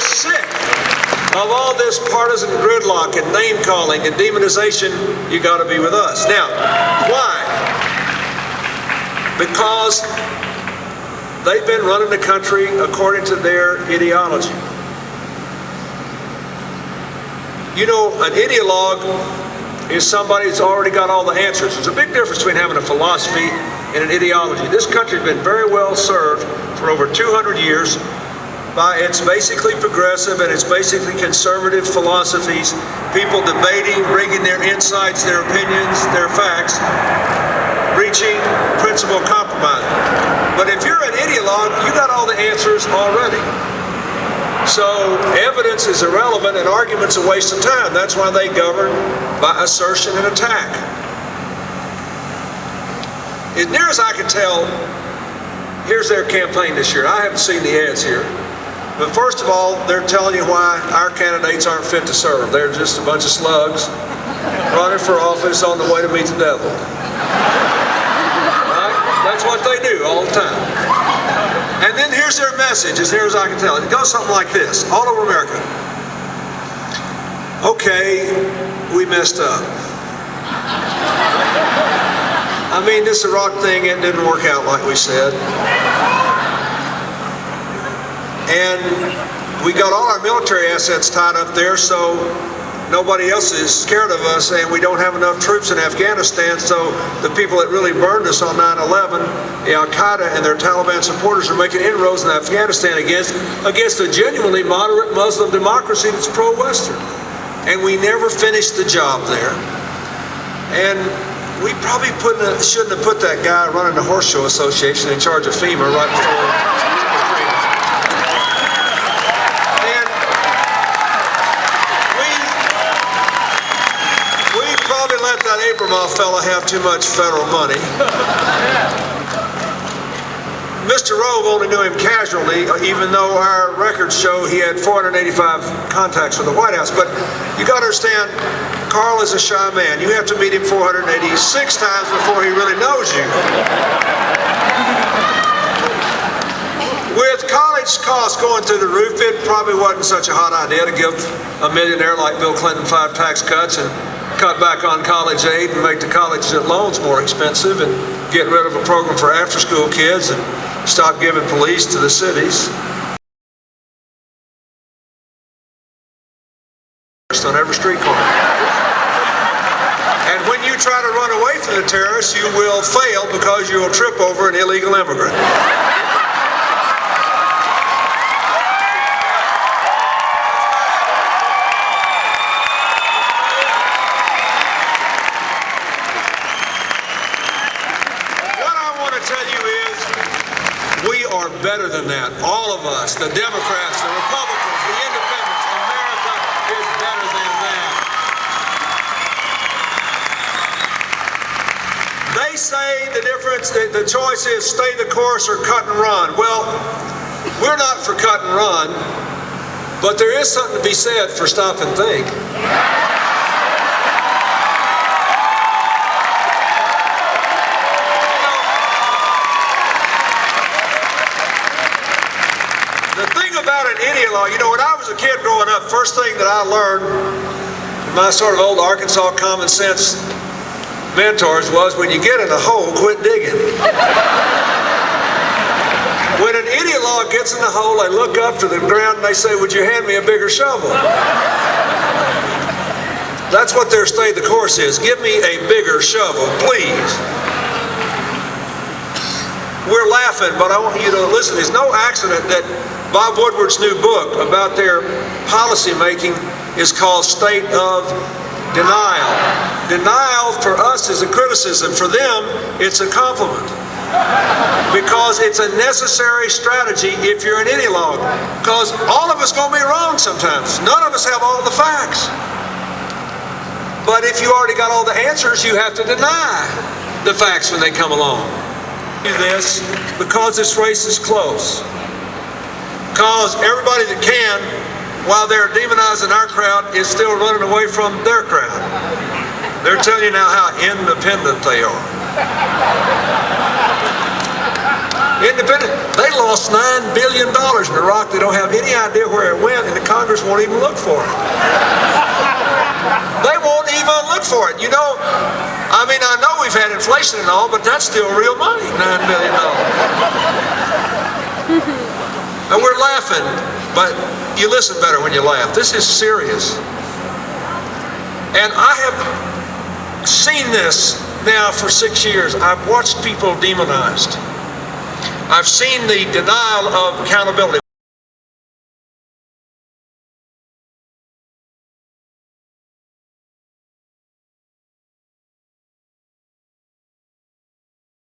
sick of all this partisan gridlock and name-calling and demonization, you got to be with us. Now, why? Because they've been running the country according to their ideology. You know, an ideologue is somebody who's already got all the answers. There's a big difference between having a philosophy and an ideology. This country's been very well served for over 200 years by its basically progressive and its basically conservative philosophies, people debating, bringing their insights, their opinions, their facts, reaching principle compromise. But if you're an ideologue, you got all the answers already. So evidence is irrelevant and argument's a waste of time. That's why they govern by assertion and attack. As near as I can tell, here's their campaign this year. I haven't seen the ads here. But first of all, they're telling you why our candidates aren't fit to serve. They're just a bunch of slugs running for office on the way to meet the devil. Right? That's what they do all the time. And then here's their message, as near as I can tell. It goes something like this, all over America. Okay, we messed up. I mean, this Iraq thing, it didn't work out like we said. And we got all our military assets tied up there, so nobody else is scared of us, and we don't have enough troops in Afghanistan, so the people that really burned us on 9/11, Al-Qaeda and their Taliban supporters, are making inroads in Afghanistan against a genuinely moderate Muslim democracy that's pro-Western. And we never finished the job there. And we probably shouldn't have put that guy running the Horse Show Association in charge of FEMA right before. Let that Abramoff fella have too much federal money. Mr. Rove only knew him casually, even though our records show he had 485 contacts with the White House. But you got to understand, Carl is a shy man. You have to meet him 486 times before he really knows you. With college costs going through the roof, it probably wasn't such a hot idea to give a millionaire like Bill Clinton 5 tax cuts and cut back on college aid and make the college loans more expensive and get rid of a program for after-school kids and stop giving police to the cities. On every street corner. And when you try to run away from the terrorists, you will fail because you will trip over an illegal immigrant. Better than that. All of us, the Democrats, the Republicans, the Independents, America is better than that. They say the difference, the choice is stay the course or cut and run. Well, we're not for cut and run, but there is something to be said for stop and think. You know, when I was a kid growing up, first thing that I learned from my sort of old Arkansas common sense mentors was, when you get in a hole, quit digging. When an ideologue gets in the hole, they look up to the ground and they say, would you hand me a bigger shovel? That's what their stay the course is. Give me a bigger shovel, please. We're laughing, but I want you to listen. There's no accident that Bob Woodward's new book about their policy making is called State of Denial. Denial for us is a criticism. For them, it's a compliment. Because it's a necessary strategy if you're an ideologue. Because all of us going to be wrong sometimes. None of us have all the facts. But if you already got all the answers, you have to deny the facts when they come along. Do this because this race is close. Because everybody that can, while they're demonizing our crowd, is still running away from their crowd. They're telling you now how independent they are. Independent, they lost $9 billion in Iraq. They don't have any idea where it went, and the Congress won't even look for it. They won't even look for it. You know, I mean, I know we've had inflation and all, but that's still real money, $9 billion. And we're laughing, but you listen better when you laugh. This is serious. And I have seen this now for 6 years. I've watched people demonized. I've seen the denial of accountability.